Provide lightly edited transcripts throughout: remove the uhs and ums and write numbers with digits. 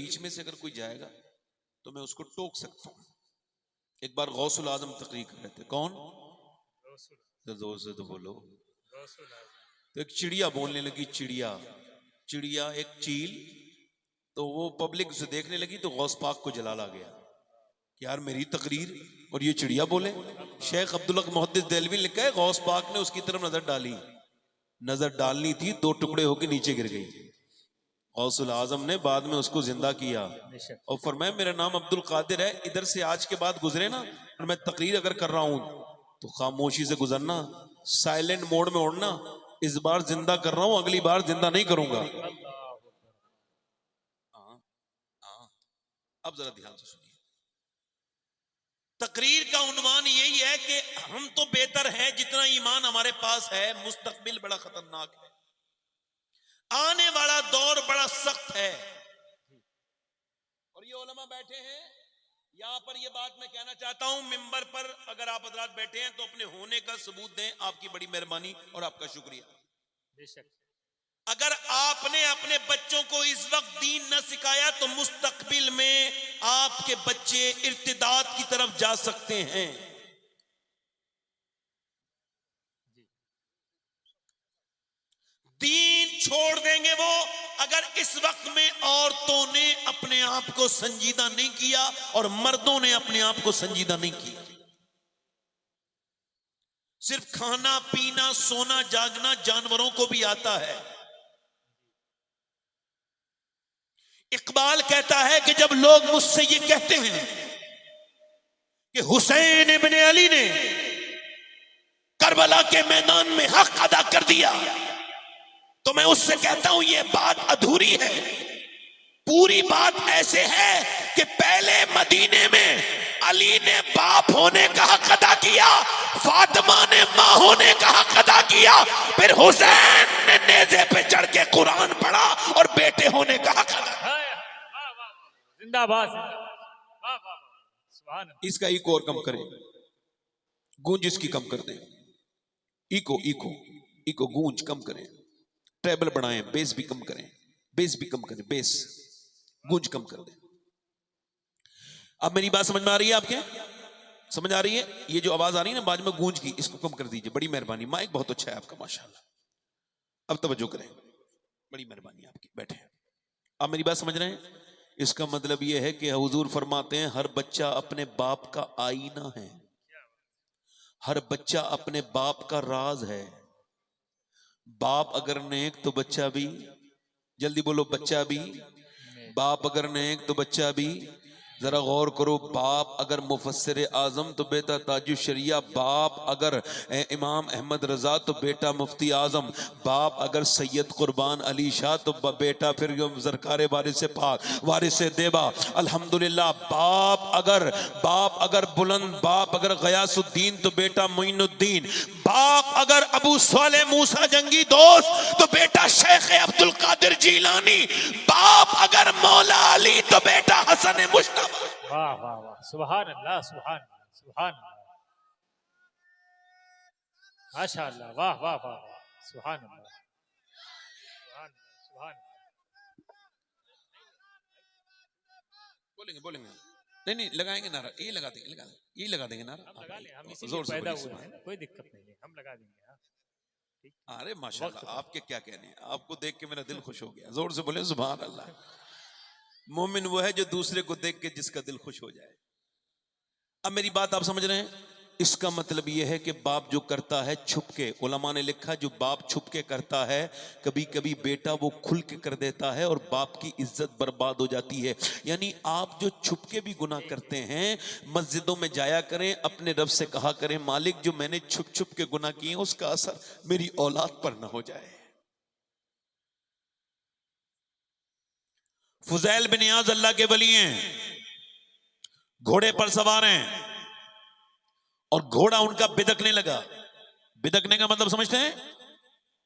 बीच में से अगर कोई जाएगा तो मैं उसको टोक सकता हूं। एक बार गौसुल आजम तकरीर कर रहे थे। कौन? जोर से तो बोलो। तो एक चिड़िया बोलने लगी, चिड़िया एक चील। तो वो पब्लिक उसे देखने लगी तो गौस पाक को जलाल आ गया कि यार मेरी तकरीर और ये चिड़िया बोले। शेख अब्दुल हक मुहद्दिस देहलवी ने लिखा है गौस पाक ने उसकी तरफ नजर डाली, नजर डालनी थी, दो टुकड़े होकर नीचे गिर गई। गौसुल आजम ने बाद में उसको जिंदा किया और फरमाया मेरा नाम अब्दुल कादिर है, इधर से आज के बाद गुजरे ना और मैं तकरीर अगर कर रहा हूं तो खामोशी से गुजरना, साइलेंट मोड में उड़ना। इस बार जिंदा कर रहा हूं, अगली बार जिंदा नहीं करूंगा। अब जरा ध्यान से सुनिए, तकरीर का उन्वान यही है कि हम तो बेहतर हैं जितना ईमान हमारे पास है, मुस्तकबिल बड़ा खतरनाक है, आने वाला दौर बड़ा सख्त है। और ये उलमा बैठे हैं यहां पर, ये बात मैं कहना चाहता हूं मिंबर पर अगर आप हजरात बैठे हैं तो अपने होने का सबूत दें, आपकी बड़ी मेहरबानी और आपका शुक्रिया। बेशक अगर आपने अपने बच्चों को इस वक्त दीन न सिखाया तो मुस्तकबिल में आपके बच्चे इर्तिदाद की तरफ जा सकते हैं। दीन छोड़ देंगे वो अगर इस वक्त में औरतों ने अपने आप को संजीदा नहीं किया और मर्दों ने अपने आप को संजीदा नहीं किया। सिर्फ खाना पीना सोना जागना जानवरों को भी आता है। इकबाल कहता है कि जब लोग मुझसे ये कहते हैं कि हुसैन इब्न अली ने करबला के मैदान में हक अदा कर दिया, तो मैं उससे कहता हूं ये बात अधूरी है। पूरी बात ऐसे है कि पहले मदीने में अली ने बाप होने का हक अदा किया, फातिमा ने मां होने का हक अदा किया, फिर हुसैन ने नेज़े पे चढ़ के कुरान पढ़ा और बेटे होने का हक अदा किया। जिंदाबाद। इसका इको और कम करें, गूंज इसकी कम कर दें। इको इको इको गूंज कम करें, ट्रेबल बढ़ाएं, बेस भी कम करें, बेस भी कम करें, बेस गूंज कम कर दें। अब मेरी बात समझ में आ रही है? आपके समझ आ रही है? ये जो आवाज आ रही है ना बाद में गूंज की, इसको कम कर दीजिए, बड़ी मेहरबानी। माइक बहुत अच्छा है आपका माशाल्लाह। अब तवज्जो करें, बड़ी मेहरबानी आपकी। बैठे, आप मेरी बात समझ रहे हैं? इसका मतलब यह है कि हुजूर फरमाते हैं हर बच्चा अपने बाप का आईना है, हर बच्चा अपने बाप का राज है। बाप अगर नेक तो बच्चा भी, जल्दी बोलो, बच्चा भी। बाप अगर नेक तो बच्चा भी। जरा गौर करो, बाप अगर मुफस्सिर आजम तो बेटा ताजु शरिया, बाप अगर इमाम अहमद रजा तो बेटा मुफ्ती आजम, बाप अगर सैयद कुर्बान अली शाह तो बेटा फिर सरकार वारिस पाक वारिस देबा अल्हम्दुलिल्लाह। बाप अगर बुलंद, बाप अगर गयासुद्दीन तो बेटा मोइनुद्दीन, बाप अगर अबू साले मूसा जंगी दोस्त तो बेटा शेख अब्दुल कादिर जीलानी, बाप अगर मौला अली तो बेटा हसन मुश्तबा। वाह वाह वाह, सुभान अल्लाह, सुभान सुभान माशाअल्लाह, वाह वाह वाह, सुभान अल्लाह, सुभान सुभान। बोलेंगे नहीं लगाएंगे नारा, ये लगा देंगे नारा। हम लगा लें, हम इसीलिए पैदा हुए हैं, कोई दिक्कत नहीं है, हम लगा देंगे। अरे माशाल्लाह, आपके क्या कहने हैं, आपको देख के मेरा दिल खुश हो गया। जोर से बोले सुभान अल्लाह। मोमिन वो है जो दूसरे को देख के जिसका दिल खुश हो जाए। अब मेरी बात आप समझ रहे हैं? इसका मतलब यह है कि बाप जो करता है छुप के, उलमा ने लिखा जो बाप छुप के करता है कभी कभी बेटा वो खुल के कर देता है और बाप की इज्जत बर्बाद हो जाती है। यानी आप जो छुप के भी गुनाह करते हैं, मस्जिदों में जाया करें, अपने रब से कहा करें मालिक जो मैंने छुप छुप के गुनाह किए उसका असर मेरी औलाद पर ना हो जाए। फुजैल बिन याज अल्लाह के वली हैं, घोड़े पर सवार हैं और घोड़ा उनका बिदकने लगा। बिदकने का मतलब समझते हैं?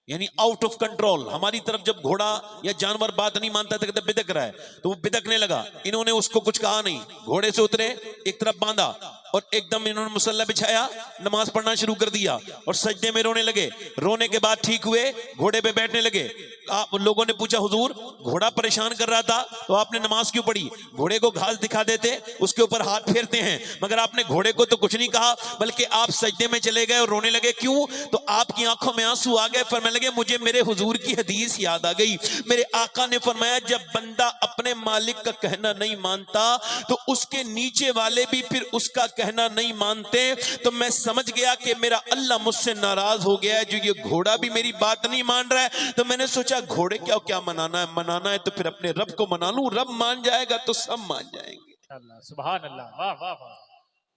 यानी आउट ऑफ कंट्रोल। हमारी तरफ जब घोड़ा या जानवर बात नहीं मानता था, बिदक रहा है, तो वो बिदकने लगा। इन्होंने उसको कुछ कहा नहीं, घोड़े से उतरे, एक तरफ बांधा और एकदम इन्होंने मुसल्ला बिछाया, नमाज पढ़ना शुरू कर दिया और सजदे में रोने लगे। रोने के बाद ठीक हुए, घोड़े पे बैठने लगे। आप लोगों ने पूछा हुजूर घोड़ा परेशान कर रहा था तो आपने नमाज क्यों पढ़ी? घोड़े को घास दिखा देते, उसके ऊपर हाथ फेरते हैं, मगर आपने घोड़े को तो कुछ नहीं कहा, बल्कि आप सजदे में चले गए और रोने लगे। क्यों? तो आपकी आंखों में आंसू आ गए। फरमाने लगे मुझे मेरे हुजूर की हदीस याद आ गई। मेरे आका ने फरमाया जब बंदा अपने मालिक का कहना नहीं मानता तो उसके नीचे वाले भी फिर उसका कहना नहीं मानते। तो मैं समझ गया कि मेरा अल्लाह मुझसे नाराज हो गया है, जो ये घोड़ा भी मेरी बात नहीं मान रहा है। तो मैंने सोचा घोड़े क्या मनाना है तो फिर अपने रब को मना लूं, रब मान जाएगा तो सब मान जाएंगे। अल्लाह सुभान अल्लाह, वाह वाह वाह,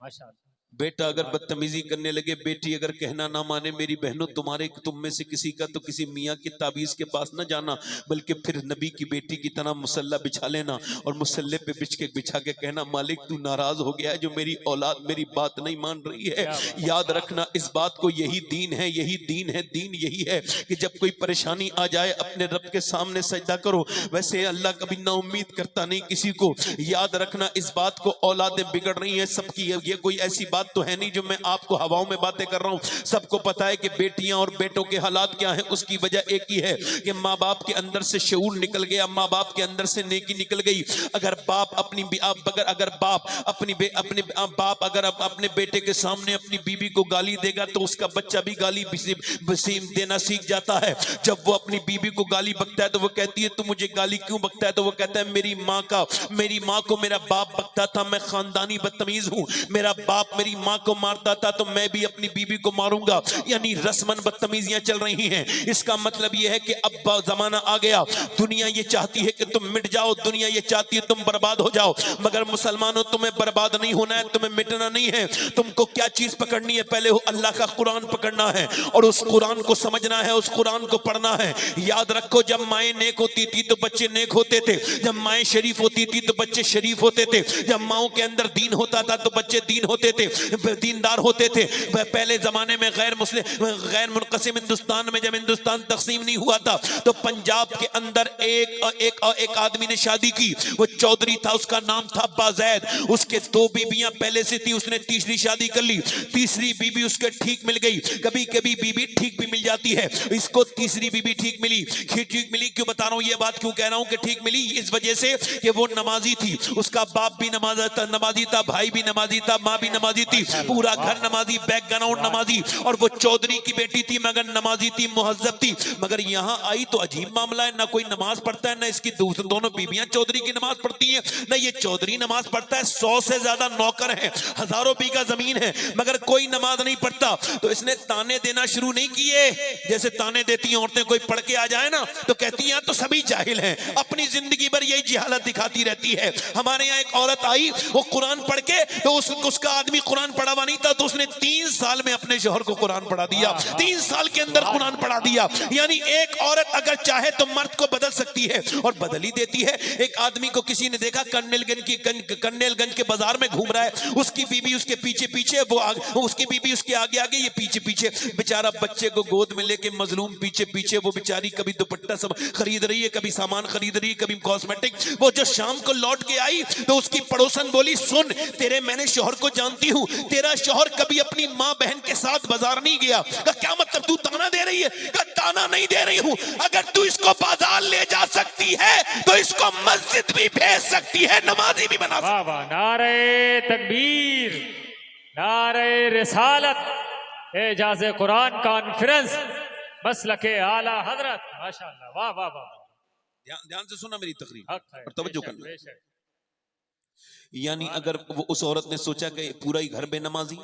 माशाअल्लाह। बेटा अगर बदतमीजी करने लगे, बेटी अगर कहना ना माने, मेरी बहनों तुम में से किसी का तो किसी मियाँ की ताबीज के पास ना जाना, बल्कि फिर नबी की बेटी की तरह मुसल्ला बिछा लेना और मुसल्ले पे बिछा के कहना मालिक तू नाराज हो गया है, जो मेरी औलाद मेरी बात नहीं मान रही है। याद रखना इस बात को, यही दीन है, यही दीन है। दीन यही है कि जब कोई परेशानी आ जाए अपने रब के सामने सजदा करो। वैसे अल्लाह कभी ना उम्मीद करता नहीं किसी को। याद रखना इस बात को, औलादें बिगड़ रही है सबकी, ये कोई ऐसी बात तो है नहीं जो मैं आपको हवाओं में बातें कर रहा हूं। सबको पता है कि बेटियां और बेटों के हालात क्या हैं। उसकी वजह एक ही है कि माँ बाप के अंदर से शऊर निकल गया, माँ बाप के अंदर से नेकी निकल गई। अगर बाप अपनी अपने बेटे के सामने अपनी बीबी को गाली देगा तो उसका बच्चा भी गाली देना सीख जाता है। जब वो अपनी बीबी को गाली बकता है तो वो कहती है तू मुझे गाली क्यों बकता है? तो वो कहता है मेरी माँ को मेरा बाप बकता था, मैं खानदानी बदतमीज हूं, मेरा बाप मेरी माँ को मारता था तो मैं भी अपनी बीबी को मारूंगा। यानी रस्मन बदतमीजियां चल रही हैं। इसका मतलब यह है कि अब जमाना आ गया, दुनिया ये चाहती है कि तुम मिट जाओ, दुनिया ये चाहती है तुम बर्बाद हो जाओ। मगर मुसलमानों तुम्हें बर्बाद नहीं होना है, तुम्हें मिटना नहीं है। तुमको क्या चीज पकड़नी है? पहले अल्लाह का कुरान पकड़ना है और उस कुरान को समझना है, उस कुरान को पढ़ना है। याद रखो जब माएँ नेक होती थी तो बच्चे नेक होते थे, जब माएँ शरीफ होती थी तो बच्चे शरीफ होते थे, जब माओं के अंदर दीन होता था तो बच्चे दीन होते थे, दीनदार होते थे। पहले जमाने में गैर मुनक़सिम हिंदुस्तान में जब हिंदुस्तान तकसीम नहीं हुआ था तो पंजाब के अंदर एक आदमी ने शादी की, वो चौधरी था, उसका नाम था बाज़ैद। उसके 2 बीबियां पहले से थी, उसने तीसरी शादी कर ली। तीसरी बीबी उसके ठीक मिल गई। कभी कभी बीबी ठीक भी मिल जाती है, इसको तीसरी बीबी ठीक मिली। क्यों बता रहा हूं ये बात, क्यों कह रहा हूं कि ठीक मिली? इस वजह से कि वो नमाजी थी, उसका बाप भी नमाजी था, भाई भी नमाजी था, माँ भी नमाजी थी, पूरा घर नमाजी, बैकग्राउंड नमाजी। और वो चौधरी की बेटी थी मगर नमाजी थी, मुहज्जब थी। मगर यहां आई तो अजीब मामला है, ना कोई नमाज पढ़ता है, ना इसकी दोनों बीबियां चौधरी की नमाज पढ़ती हैं, ना ये चौधरी नमाज पढ़ता है। 100 से ज्यादा नौकर हैं, हजारों बीघा जमीन है, मगर कोई नमाज नहीं पढ़ता। तो इसने ताने देना शुरू नहीं किए, जैसे ताने देती हैं औरतें, कोई पढ़ के आ जाए ना तो कहती हैं तो सभी जाहिल हैं, अपनी जिंदगी भर यही जिहालत दिखाती रहती है। हमारे यहाँ एक औरत आई, वो कुरान पढ़ के, तो उसका आदमी कुरान पढ़ा हुआ नहीं था, तो उसने 3 साल में अपने शौहर को कुरान पढ़ा दिया, 3 साल के अंदर कुरान पढ़ा दिया। यानी एक औरत अगर चाहे तो मर्द को बदल सकती है और बदल ही देती है। एक आदमी को किसी ने देखा कन्नेलगंज के बाजार में घूम रहा है, उसकी बीबी उसके पीछे, वो उसकी बीबी उसके आगे, ये पीछे। बेचारा बच्चे को गोद में लेके मजलूम पीछे, वो बेचारी कभी दुपट्टा सब खरीद रही है, कभी सामान खरीद रही है, कभी कॉस्मेटिक। वो जो शाम को लौट के आई तो उसकी पड़ोसन बोली सुन तेरे, मैंने शौहर को जानती हूँ, तेरा शौहर कभी अपनी माँ बहन के साथ बाजार नहीं गया। क्या मतलब तू ताना दे रही है? ताना नहीं दे रही हूँ, अगर तू इसको बाजार ले जा सकती है तो इसको मस्जिद भी भेज सकती है, नमाजी भी बना सकती है। वाह, नारे तकबीर, नारे रिसालत, एजाज़े कुरान कॉन्फ्रेंस, मसलके आला हजरत, माशाअल्लाह, वाह वाह वाह। ध्यान से सुना मेरी तकरीर और तवज्जो करना। बेशक। यानी अगर वो उस औरत ने सोचा कि पूरा ही घर बेनमाजी,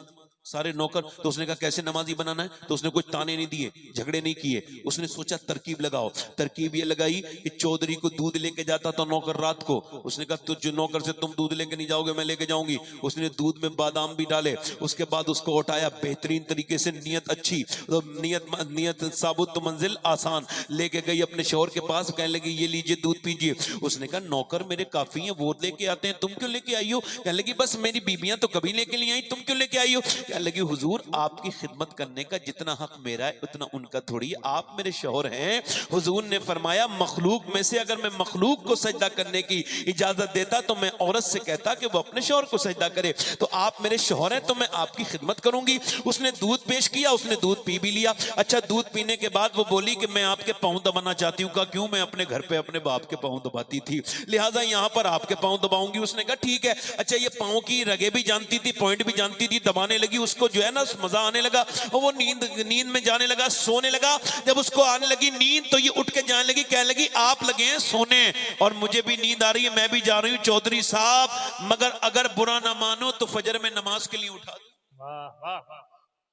सारे नौकर, तो उसने कहा कैसे नमाजी बनाना है? तो उसने कुछ ताने नहीं दिए, झगड़े नहीं किए, उसने सोचा तरकीब लगाओ। तरकीब ये लगाई कि चौधरी को दूध लेके जाता था नौकर रात को, उसने कहा तो जो नौकर से तुम दूध लेके नहीं जाओगे मैं लेके जाऊंगी। उसने दूध में बादाम भी डाले, उसके बाद उसको उठाया बेहतरीन तरीके से, नियत अच्छी, तो नियत साबुत तो मंजिल आसान, लेके गई अपने शौहर के पास, कहने लगी ये लीजिए दूध पीजिए। उसने कहा नौकर मेरे काफी हैं, वो लेके आते हैं, तुम क्यों लेके आई हो? कहने लगी बस मेरी बीबियां तो कभी लेके नहीं आई, तुम क्यों लेके आई हो? कहने लगी हुजूर आपकी खिदमत करने का जितना हक मेरा है उतना उनका थोड़ी, आप मेरे शौहर हैं। हुजूर ने फरमाया मखलूक में से अगर मैं मखलूक को सजदा करने की इजाजत देता तो मैं औरत से कहता कि वो अपने शौहर को सजदा करे, तो आप मेरे शौहर हैं तो मैं आपकी खिदमत करूंगी। उसने दूध पेश किया, उसने दूध पी भी लिया। अच्छा, दूध पीने के बाद वो बोली कि मैं आपके पाँव दबाना चाहती हूँ। कहा क्यों? मैं अपने घर पे अपने बाप के पाँव दबाती थी, लिहाजा यहाँ पर आपके पाँव दबाऊंगी। उसने कहा ठीक है। अच्छा, ये पाँव की रगे भी जानती थी, पॉइंट भी जानती थी, दबाने लगी। उसको जो है ना मजा आने लगा और वो नींद में जाने लगा, सोने लगा। जब उसको आने लगी नींद तो ये उठ के जाने लगी, कहने लगी आप लगे हैं सोने और मुझे भी नींद आ रही है, मैं भी जा रही हूँ चौधरी साहब, मगर अगर बुरा ना मानो तो फजर में नमाज के लिए उठा दो। वाह वाह वाह,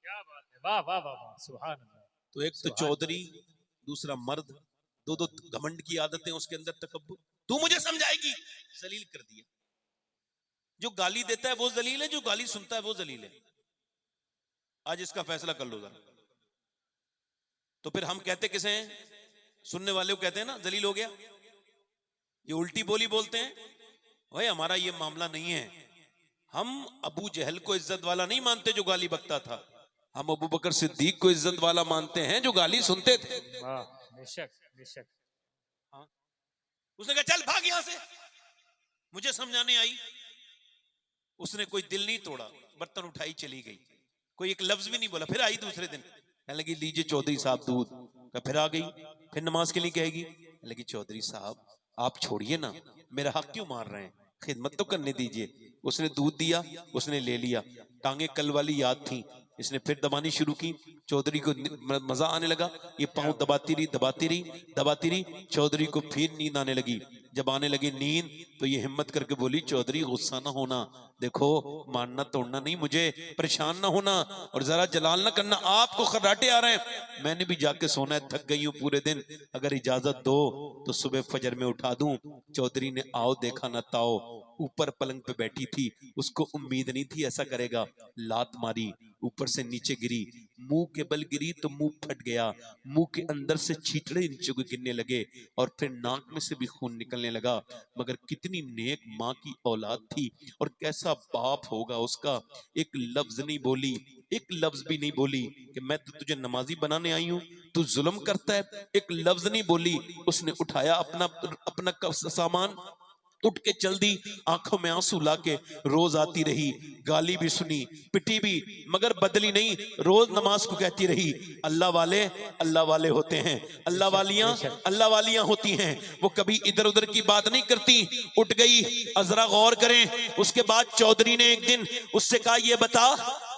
क्या बात है, वाह वाह वाह वाह, सुभान अल्लाह। तो एक तो चौधरी, दूसरा मर्द, दो दो घमंड की आदतें उसके अंदर, तकब्बुर। तू मुझे समझाएगी, जलील कर दिया। जो गाली देता है वो जलील है, जो गाली सुनता है वो जलील है। आज इसका फैसला कर लो जरा। तो फिर हम कहते किसे हैं? सुनने वाले को कहते हैं ना जलील हो गया। ये उल्टी बोली बोलते हैं। भाई हमारा ये मामला नहीं है। हम अबू जहल को इज्जत वाला नहीं मानते जो गाली बकता था, हम अबू बकर सिद्दीक को इज्जत वाला मानते हैं जो गाली सुनते थे। वाह, बेशक बेशक। हाँ। उसने कहा चल भाग यहां से, मुझे समझाने आई। उसने कोई दिल नहीं तोड़ा, बर्तन उठाई चली गई, कोई एक लफ्ज भी नहीं बोला। फिर आई दूसरे दिन, कहने लगी लीजिए चौधरी साहब दूध। फिर आ गई, फिर नमाज के लिए कहेगी, लगी चौधरी साहब आप छोड़िए ना, मेरा हक क्यों मार रहे हैं, खिदमत तो करने दीजिए। उसने दूध दिया, उसने ले लिया, टांगे कल वाली याद थी, इसने फिर दबानी शुरू की। चौधरी को मजा आने लगा, ये पांव दबाती रही दबाती रही दबाती रही। चौधरी को फिर नींद आने लगी। जब आने लगी नींद तो ये हिम्मत करके बोली चौधरी गुस्सा ना होना, देखो मानना तोड़ना नहीं, मुझे परेशान ना होना और जरा जलाल ना करना, आपको खर्राटे आ रहे हैं, मैंने भी जाके सोना है, थक गई हूँ पूरे दिन, अगर इजाजत दो तो सुबह फजर में उठा दूं। चौधरी ने आओ देखा ना ताओ, ऊपर पलंग पे बैठी थी, उसको उम्मीद नहीं थी ऐसा करेगा, लात मारी, ऊपर से नीचे गिरी, मुंह के बल गिरी तो मुंह फट गया, मुंह के अंदर से छींटड़े नीचे को गिरने लगे और फिर नाक में से भी खून निकलने लगा। मगर कितनी नेक माँ की औलाद थी और कैसा बाप होगा उसका, एक लफ्ज नहीं बोली, एक लफ्ज भी नहीं बोली कि मैं तो तुझे नमाजी बनाने आई हूँ, तू जुल्म करता है, एक लफ्ज नहीं बोली। उसने उठाया अपना सामान, उठ के चल दी, आंखों में आंसू लाके रोज आती रही, गाली भी सुनी, पिटी भी, मगर बदली नहीं, रोज नमाज को कहती रही अल्लाह वाले होते हैं, अल्लाह वालियां होती हैं, वो कभी इधर उधर की बात नहीं करती। उठ गई, अजरा गौर करें। उसके बाद चौधरी ने एक दिन उससे कहा ये बता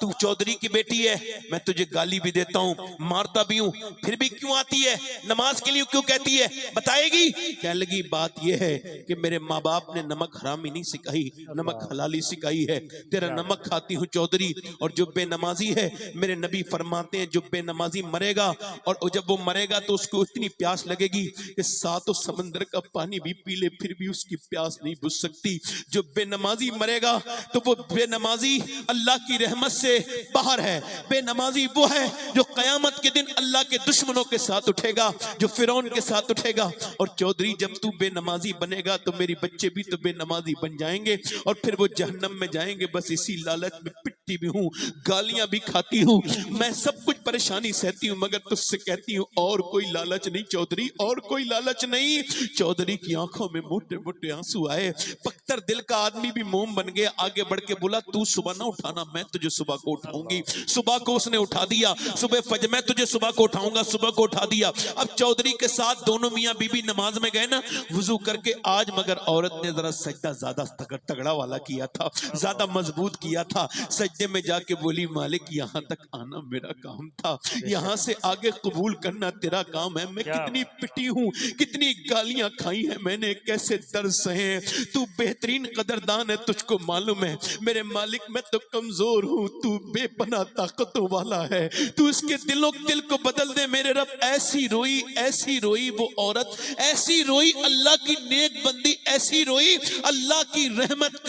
तू चौधरी की बेटी है, मैं तुझे गाली भी देता हूँ, मारता भी हूँ, फिर भी क्यों आती है नमाज के लिए, क्यों कहती है, बताएगी? कहने लगी बात यह है कि मेरे माँ बाप ने नमक हरामी नहीं सिखाई, नमक हलाली सिखाई है, तेरा नमक खाती हूँ चौधरी। और जो बेनमाजी है, मेरे नबी फरमाते हैं जो बेनमाजी मरेगा और जब वो मरेगा तो उसको इतनी प्यास लगेगी कि सातों समंदर का पानी भी पी ले फिर भी उसकी प्यास नहीं बुझ सकती। जो बेनमाजी मरेगा तो वो बेनमाजी अल्लाह की रहमत से बाहर है। बेनमाजी वो है जो कयामत के दिन अल्लाह के दुश्मनों के साथ उठेगा, जो फिरौन के साथ उठेगा। और चौधरी जब तू बेनमाजी बनेगा तो मेरी बच्चे भी तो बेनमाजी बन जाएंगे और फिर वो जहन्नम में जाएंगे। बस इसी लालच में पिटती भी हूँ, गालियां भी खाती हूँ, मैं सब कुछ परेशानी सहती हूँ, मगर तुझसे कहती हूँ और कोई लालच नहीं चौधरी, और कोई लालच नहीं। चौधरी की आंखों में मोटे मोटे आंसू आए, पख्तर दिल का आदमी भी मोम बन गया। आगे बढ़ के बोला तू सुबह ना उठाना, मैं तुझे सुबह को उठाऊंगी। सुबह को उसने उठा दिया, सुबह फजर मैं तुझे सुबह को उठाऊंगा, सुबह को उठा दिया। अब चौधरी के साथ दोनों मियां बीबी नमाज में गए ना वुजू करके आज, मगर औरत ने जरा सजदा ज्यादा तगड़ा वाला किया था, ज्यादा मजबूत किया था। सजदे में जाके बोली मालिक यहाँ तक आना मेरा काम था, यहाँ से आगे कबूल करना तेरा काम है। मैं कितनी पिटी हूँ, कितनी गालियां खाई हैं मैंने, कैसे दर्द सहे। तू बेहतरीन कदरदान है, तुझको मालूम है मेरे मालिक, मैं तो कमजोर हूँ, तू बेपनाह ताकतों वाला है, तू इसके दिल को बदल दे मेरे रब। ऐसी रोई वो औरत, ऐसी रोई अल्लाह की नेक बंदी, ऐसी रोई अल्लाह की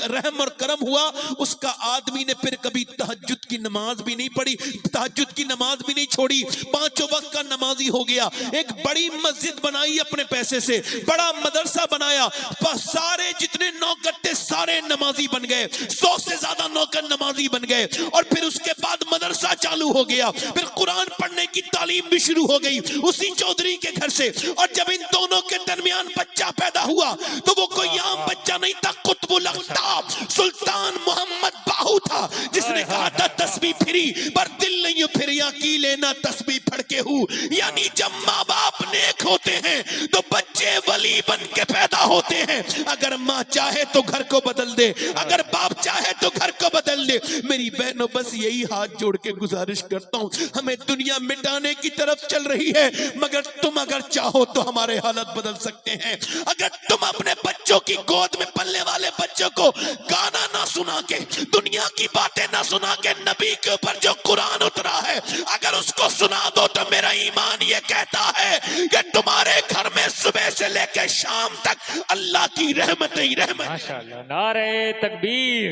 रहम और करम हुआ। उसका आदमी ने फिर कभी तहज्जुद की नमाज भी नहीं पढ़ी, तहज्जुद की नमाज भी नहीं छोड़ी, पांचों वक्त का नमाजी हो गया। एक बड़ी मस्जिद बनाई अपने पैसे से, बड़ा मदरसा बनाया, सारे जितने नौकट्टे सारे नमाजी बन गए, 100 से ज्यादा नौकर नमाजी बन गए। और फिर उसके बाद मदरसा चालू हो गया, फिर कुरान पढ़ने की तालीम भी शुरू हो गई उसी चौधरी के घर से। और जब इन दोनों के दरमियान बच्चा पैदा हुआ तो वो कोई आम बच्चा नहीं था, कुतुबुल अख्ताब सुल्तान मोहम्मद बाहू था, जिसने कहा था तस्बीह फिरी पर दिल नहीं फिरिया की लेना तस्बीह पढ़ के हूँ। यानी जब माँ बाप नेक होते हैं तो बच्चे वली बन के पैदा होते हैं। अगर माँ चाहे तो घर को बदल दे, अगर बाप चाहे तो घर को बदल दे। मेरी बहनों, बस यही हाथ जोड़ के गुजारिश करता हूँ, हमें दुनिया मिटाने की तरफ चल रही है, मगर तुम अगर चाहो तो हमारे हालत बदल सकते हैं। अगर तुम अपने बच्चों की गोद में पलने वाले बच्चों को गाना ना सुना के, दुनिया की बातें ना सुना के, नबी के ऊपर जो कुरान उतरा है अगर उसको सुना दो तो मेरा ईमान ये कहता है कि तुम्हारे घर में सुबह से लेकर शाम तक अल्लाह की रहमत ही रहमत। माशाअल्लाह। नारे तकबीर,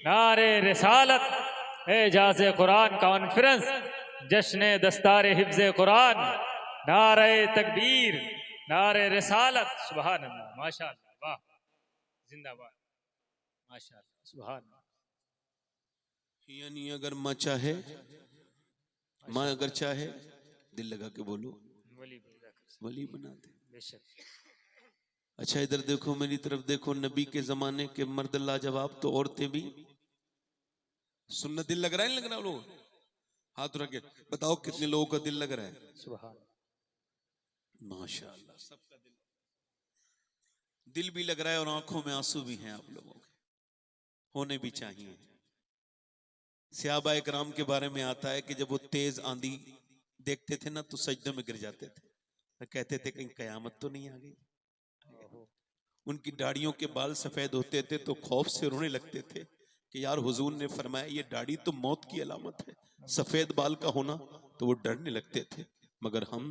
नारे रिसालत, एजाज़ कुरान कॉन्फ्रेंस, जश्न दस्तार हिफ्ज़ कुरान, नारे तकबीर, नारे रिसालत, सुभान अल्लाह, माशाअल्लाह, वाह, जिंदाबाद, माशाअल्लाह, सुभान अल्लाह। यानी अगर माँ चाहे, माँ अगर चाहे, दिल लगा के बोलो, वली बना दे, बेशक। अच्छा इधर देखो, मेरी तरफ देखो, नबी के जमाने के मर्द लाजवाब तो औरतें भी। सुनना दिल लग रहा है, नहीं लग रहा? लोग हाथ रखे, बताओ कितने लोगों का दिल लग रहा है? सुभान, माशाअल्लाह, सबका दिल भी लग रहा है और आंखों में आंसू भी हैं आप लोगों के, होने भी चाहिए। सहाबा इकराम के बारे में आता है कि जब वो तेज आंधी देखते थे ना तो सजदों में गिर जाते थे, कहते थे कहीं कयामत तो नहीं आ गई। उनकी दाढ़ियों के बाल सफेद होते थे तो खौफ से रोने लगते थे कि यार हुजूर ने फरमाया ये दाढ़ी तो मौत की अलामत है, सफेद बाल का होना, तो वो डरने लगते थे। मगर हम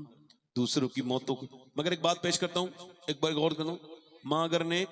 दूसरों की मौतों को, मगर एक बात पेश करता हूँ, एक बार गौर करो, माँ अगर नेक